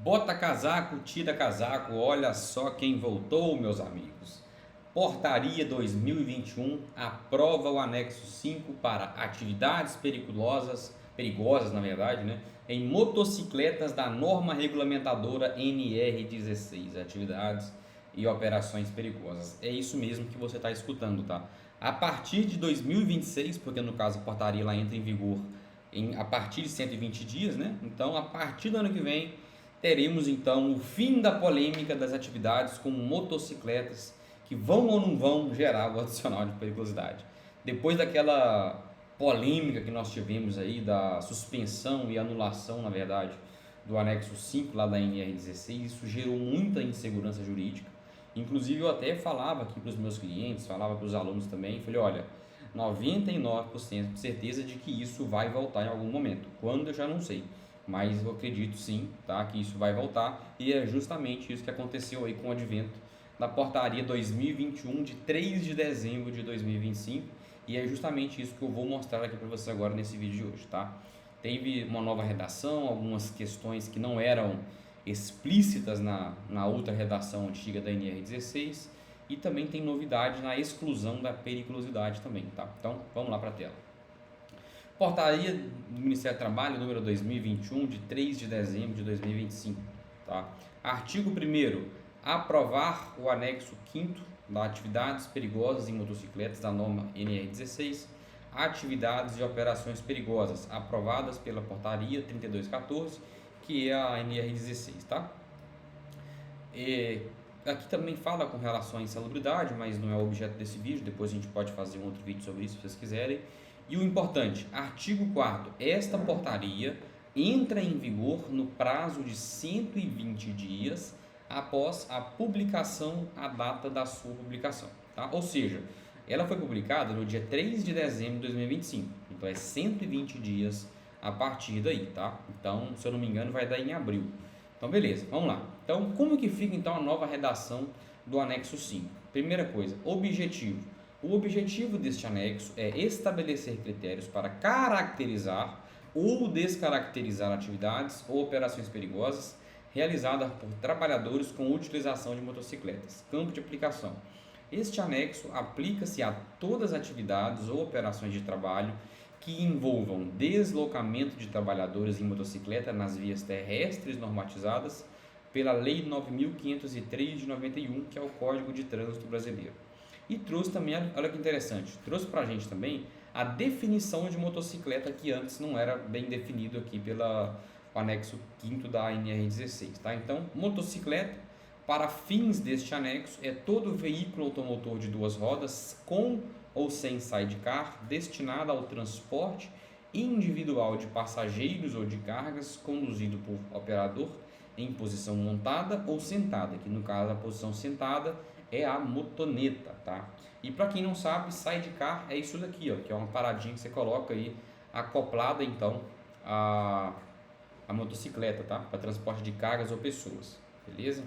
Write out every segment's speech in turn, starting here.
Bota casaco, tira casaco, olha só quem voltou, meus amigos. Portaria 2021 aprova o anexo 5 para atividades perigosas na verdade, né, em motocicletas da norma regulamentadora NR16, atividades e operações perigosas. É isso mesmo que você está escutando, tá? A partir de 2026, porque no caso a portaria ela entra em vigor a partir de 120 dias, né? Então, a partir do ano que vem, teremos então o fim da polêmica das atividades com motocicletas que vão ou não vão gerar o adicional de periculosidade. Depois daquela polêmica que nós tivemos aí da suspensão e anulação, na verdade, do anexo 5 lá da NR16, isso gerou muita insegurança jurídica. Inclusive eu até falava aqui para os meus clientes, falava para os alunos também, falei, olha, 99% de certeza de que isso vai voltar em algum momento. Quando eu já não sei, mas eu acredito sim, tá, que isso vai voltar e é justamente isso que aconteceu aí com o advento da portaria 2021 de 3 de dezembro de 2025 e é justamente isso que eu vou mostrar aqui para você agora nesse vídeo de hoje, tá? Teve uma nova redação, algumas questões que não eram explícitas na outra redação antiga da NR16 e também tem novidade na exclusão da periculosidade também, tá? Então, vamos lá para a tela. Portaria do Ministério do Trabalho, número 2021, de 3 de dezembro de 2025, tá? Artigo 1º, aprovar o anexo 5º das atividades perigosas em motocicletas da norma NR16, atividades e operações perigosas, aprovadas pela portaria 3214, que é a NR16, tá? Aqui também fala com relação à insalubridade, mas não é o objeto desse vídeo, depois a gente pode fazer um outro vídeo sobre isso se vocês quiserem. E o importante, artigo 4º, esta portaria entra em vigor no prazo de 120 dias após a publicação, a data da sua publicação, tá? Ou seja, ela foi publicada no dia 3 de dezembro de 2025, então é 120 dias a partir daí, tá? Então, se eu não me engano, vai dar em abril. Então, beleza, vamos lá. Então, como que fica então a nova redação do anexo 5? Primeira coisa, objetivo. O objetivo deste anexo é estabelecer critérios para caracterizar ou descaracterizar atividades ou operações perigosas realizadas por trabalhadores com utilização de motocicletas. Campo de aplicação. Este anexo aplica-se a todas as atividades ou operações de trabalho que envolvam deslocamento de trabalhadores em motocicleta nas vias terrestres normatizadas pela Lei 9.503 de 91, que é o Código de Trânsito Brasileiro. E trouxe também, olha que interessante, trouxe para a gente também a definição de motocicleta que antes não era bem definido aqui pelo anexo 5º da NR16, tá? Então, motocicleta, para fins deste anexo, é todo veículo automotor de duas rodas com ou sem sidecar destinado ao transporte individual de passageiros ou de cargas conduzido por operador em posição montada ou sentada, que no caso a posição sentada é a motoneta, tá? E para quem não sabe, sidecar é isso daqui, ó, que é uma paradinha que você coloca aí acoplada então a motocicleta, tá? Para transporte de cargas ou pessoas, beleza?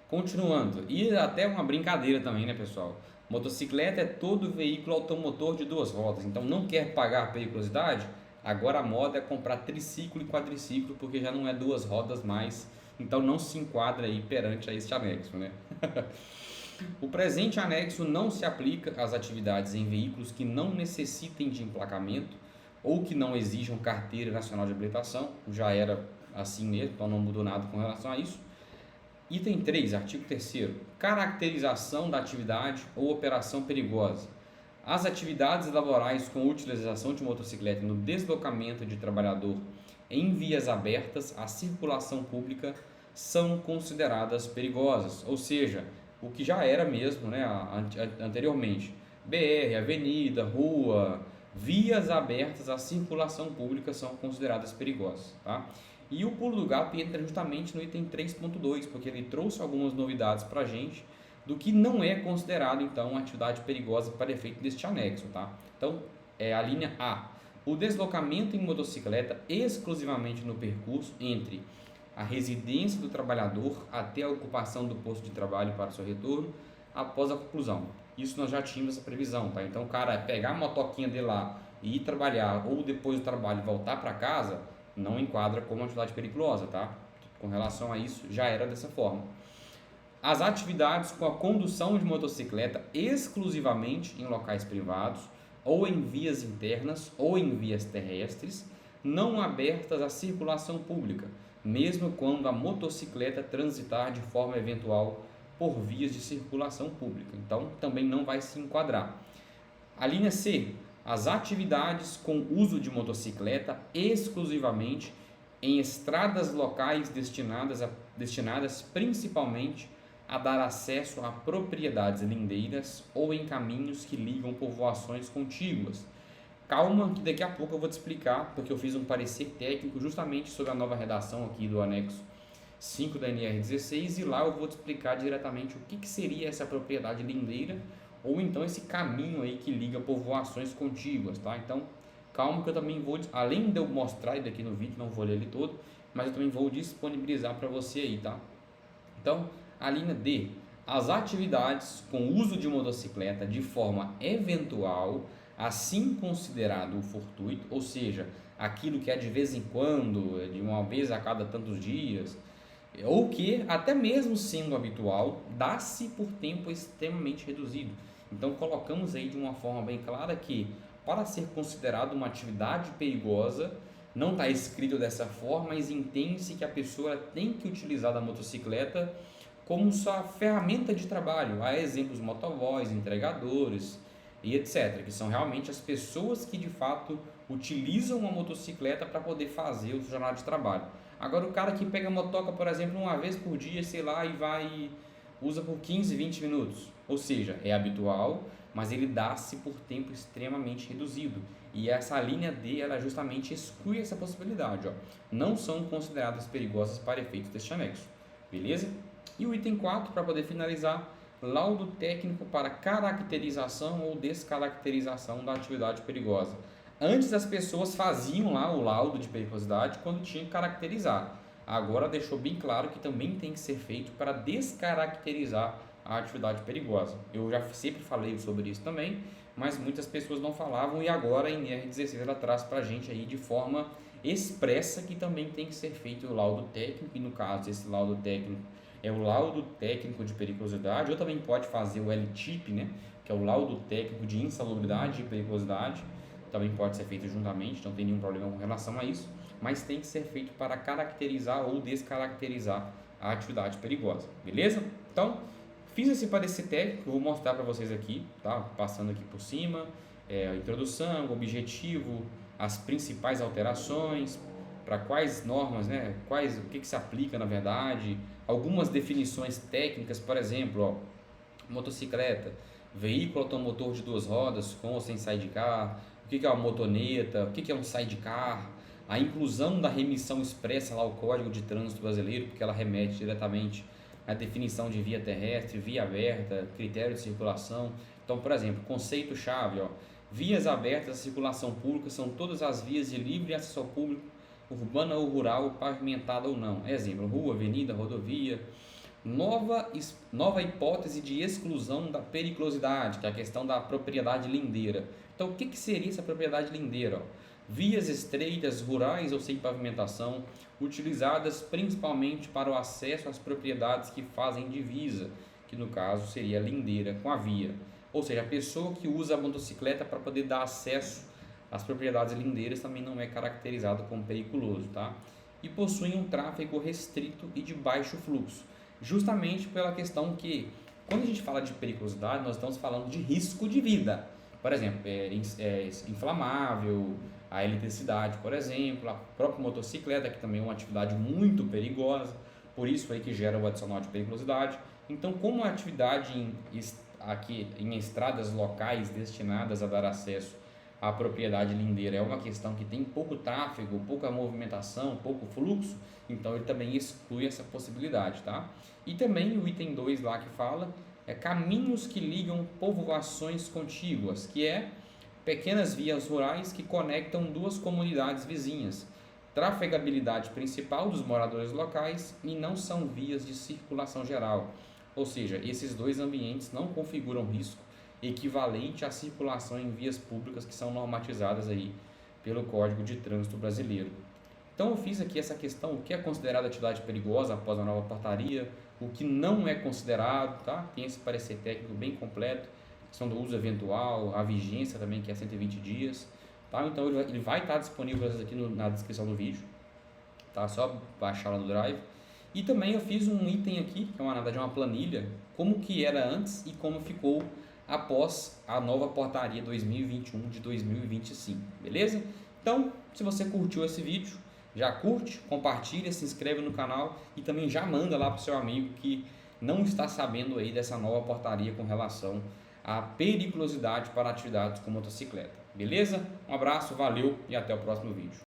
Continuando, e até uma brincadeira também, né, pessoal? Motocicleta é todo veículo automotor de duas rodas, então não quer pagar periculosidade? Agora a moda é comprar triciclo e quadriciclo, porque já não é duas rodas mais, então não se enquadra aí perante a este anexo, né? O presente anexo não se aplica às atividades em veículos que não necessitem de emplacamento ou que não exijam carteira nacional de habilitação, já era assim mesmo, então não mudou nada com relação a isso. Item 3, artigo 3º, caracterização da atividade ou operação perigosa. As atividades laborais com utilização de motocicleta no deslocamento de trabalhador em vias abertas à circulação pública são consideradas perigosas, ou seja, o que já era mesmo, né, anteriormente. BR, avenida, rua, vias abertas à circulação pública são consideradas perigosas, tá? E o pulo do gato entra justamente no item 3.2, porque ele trouxe algumas novidades para a gente do que não é considerado, então, atividade perigosa para efeito deste anexo, tá? Então, é a linha A. O deslocamento em motocicleta exclusivamente no percurso entre a residência do trabalhador até a ocupação do posto de trabalho para seu retorno após a conclusão. Isso nós já tínhamos essa previsão, tá? Então, o cara pegar a motoquinha dele lá e ir trabalhar ou depois do trabalho voltar para casa, não enquadra como atividade periculosa, tá? Com relação a isso, já era dessa forma. As atividades com a condução de motocicleta exclusivamente em locais privados, ou em vias internas, ou em vias terrestres, não abertas à circulação pública, mesmo quando a motocicleta transitar de forma eventual por vias de circulação pública. Então, também não vai se enquadrar. A linha C, as atividades com uso de motocicleta exclusivamente em estradas locais destinadas principalmente a dar acesso a propriedades lindeiras ou em caminhos que ligam povoações contíguas. Calma que daqui a pouco eu vou te explicar, porque eu fiz um parecer técnico justamente sobre a nova redação aqui do anexo 5 da NR16 e lá eu vou te explicar diretamente o que seria essa propriedade lindeira ou então esse caminho aí que liga povoações contíguas, tá? Então, calma que eu também vou, além de eu mostrar ele aqui no vídeo, não vou ler ele todo, mas eu também vou disponibilizar para você aí, tá? Então, a linha D, as atividades com uso de motocicleta de forma eventual, assim considerado o fortuito, ou seja, aquilo que é de vez em quando, de uma vez a cada tantos dias, ou que, até mesmo sendo habitual, dá-se por tempo extremamente reduzido. Então, colocamos aí de uma forma bem clara que, para ser considerado uma atividade perigosa, não está escrito dessa forma, mas entende-se que a pessoa tem que utilizar a motocicleta como sua ferramenta de trabalho. Há exemplos motoboys, entregadores e etc., que são realmente as pessoas que de fato utilizam a motocicleta para poder fazer o seu jornal de trabalho. Agora o cara que pega a motoca, por exemplo, uma vez por dia, sei lá, e vai usa por 15, 20 minutos, ou seja, é habitual, mas ele dá-se por tempo extremamente reduzido. E essa linha D, ela justamente exclui essa possibilidade, ó. Não são consideradas perigosas para efeitos deste anexo, beleza? E o item 4, para poder finalizar, laudo técnico para caracterização ou descaracterização da atividade perigosa. Antes as pessoas faziam lá o laudo de periculosidade quando tinha que caracterizar. Agora deixou bem claro que também tem que ser feito para descaracterizar a atividade perigosa. Eu já sempre falei sobre isso também, mas muitas pessoas não falavam e agora a NR16 ela traz para a gente aí de forma expressa que também tem que ser feito o laudo técnico, e no caso esse laudo técnico é o laudo técnico de periculosidade, ou também pode fazer o LTIP, né, que é o laudo técnico de insalubridade e periculosidade, também pode ser feito juntamente, não tem nenhum problema com relação a isso, mas tem que ser feito para caracterizar ou descaracterizar a atividade perigosa, beleza? Então, fiz esse parecer técnico, vou mostrar para vocês aqui, tá? Passando aqui por cima, a introdução, o objetivo, as principais alterações, para quais normas, né? O que se aplica na verdade, algumas definições técnicas, por exemplo, ó, motocicleta, veículo automotor de duas rodas com ou sem sidecar, o que é uma motoneta, o que é um sidecar, a inclusão da remissão expressa lá ao Código de Trânsito Brasileiro, porque ela remete diretamente à definição de via terrestre, via aberta, critério de circulação. Então, por exemplo, conceito-chave, vias abertas à circulação pública são todas as vias de livre acesso ao público, urbana ou rural, pavimentada ou não. Exemplo, rua, avenida, rodovia. Nova hipótese de exclusão da periculosidade, que é a questão da propriedade lindeira. Então, o que seria essa propriedade lindeira? Vias estreitas, rurais ou sem pavimentação, utilizadas principalmente para o acesso às propriedades que fazem divisa, que no caso seria a lindeira com a via. Ou seja, a pessoa que usa a motocicleta para poder dar acesso às propriedades lindeiras também não é caracterizado como periculoso, tá? E possuem um tráfego restrito e de baixo fluxo, justamente pela questão que, quando a gente fala de periculosidade, nós estamos falando de risco de vida. Por exemplo, inflamável, a eletricidade, por exemplo, a própria motocicleta, que também é uma atividade muito perigosa, por isso aí que gera o adicional de periculosidade. Então, como a atividade aqui em estradas locais destinadas a dar acesso à propriedade lindeira é uma questão que tem pouco tráfego, pouca movimentação, pouco fluxo, então ele também exclui essa possibilidade, tá? E também o item 2 lá que fala caminhos que ligam povoações contíguas, que é pequenas vias rurais que conectam duas comunidades vizinhas, trafegabilidade principal dos moradores locais e não são vias de circulação geral. Ou seja, esses dois ambientes não configuram risco equivalente à circulação em vias públicas que são normatizadas aí pelo Código de Trânsito Brasileiro. Então eu fiz aqui essa questão, o que é considerado atividade perigosa após a nova portaria, o que não é considerado, tá? Tem esse parecer técnico bem completo, questão do uso eventual, a vigência também, que é 120 dias, tá? Então ele vai estar disponível aqui na descrição do vídeo, tá? Só baixar lá no Drive. E também eu fiz um item aqui, que é na verdade uma planilha, como que era antes e como ficou após a nova portaria 2021 de 2025, beleza? Então, se você curtiu esse vídeo, já curte, compartilha, se inscreve no canal e também já manda lá para o seu amigo que não está sabendo aí dessa nova portaria com relação à periculosidade para atividades com motocicleta, beleza? Um abraço, valeu e até o próximo vídeo.